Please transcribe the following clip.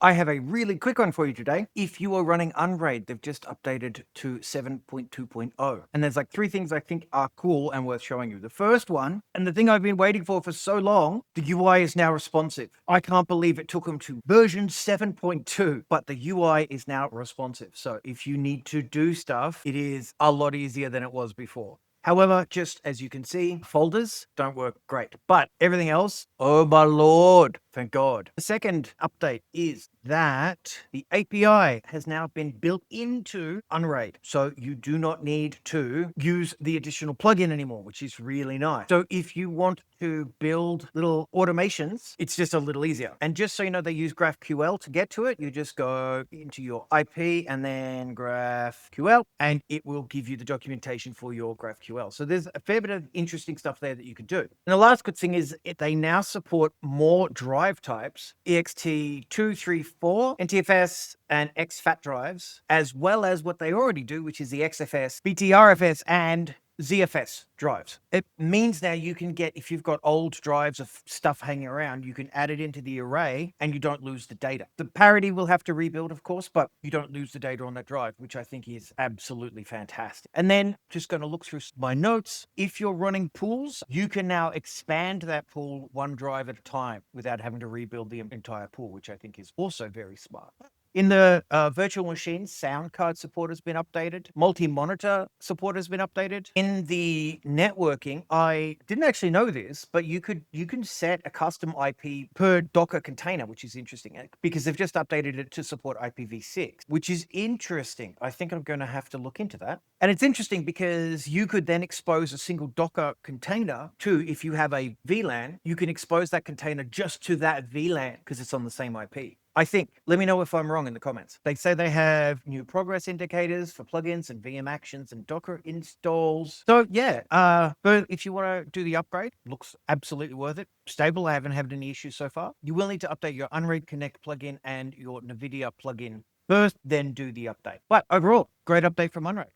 I have a really quick one for you today. If you are running Unraid, they've just updated to 7.2.0. And there's like three things I think are cool and worth showing you. The first one, and the thing I've been waiting for so long, the UI is now responsive. I can't believe it took them to version 7.2, but the UI is now responsive. So if you need to do stuff, it is a lot easier than it was before. However, just as you can see, folders don't work great, but everything else, oh my lord, thank God. The second update is that the API has now been built into Unraid. So you do not need to use the additional plugin anymore, which is really nice. So if you want to build little automations, it's just a little easier. And just so you know, they use GraphQL to get to it. You just go into your IP and then GraphQL, and it will give you the documentation for your GraphQL. So there's a fair bit of interesting stuff there that you can do. And the last good thing is they now support more drive types, ext234, NTFS, and exFAT drives, as well as what they already do, which is the XFS, BTRFS, and ZFS drives. It means now you can get, if you've got old drives of stuff hanging around, you can add it into the array and you don't lose the data. The parity will have to rebuild, of course, but you don't lose the data on that drive, which I think is absolutely fantastic. And then just going to look through my notes. If you're running pools, you can now expand that pool one drive at a time without having to rebuild the entire pool, which I think is also very smart. In the virtual machine, sound card support has been updated. Multi-monitor support has been updated. In the networking, I didn't actually know this, but you can set a custom IP per Docker container, which is interesting because they've just updated it to support IPv6, which is interesting. I think I'm going to have to look into that. And it's interesting because you could then expose a single Docker container to, if you have a VLAN, you can expose that container just to that VLAN because it's on the same IP. I think. Let me know if I'm wrong in the comments. They say they have new progress indicators for plugins and VM actions and Docker installs. So yeah, but if you want to do the upgrade, looks absolutely worth it. Stable. I haven't had any issues so far. You will need to update your Unraid Connect plugin and your NVIDIA plugin first, then do the update. But overall, great update from Unraid.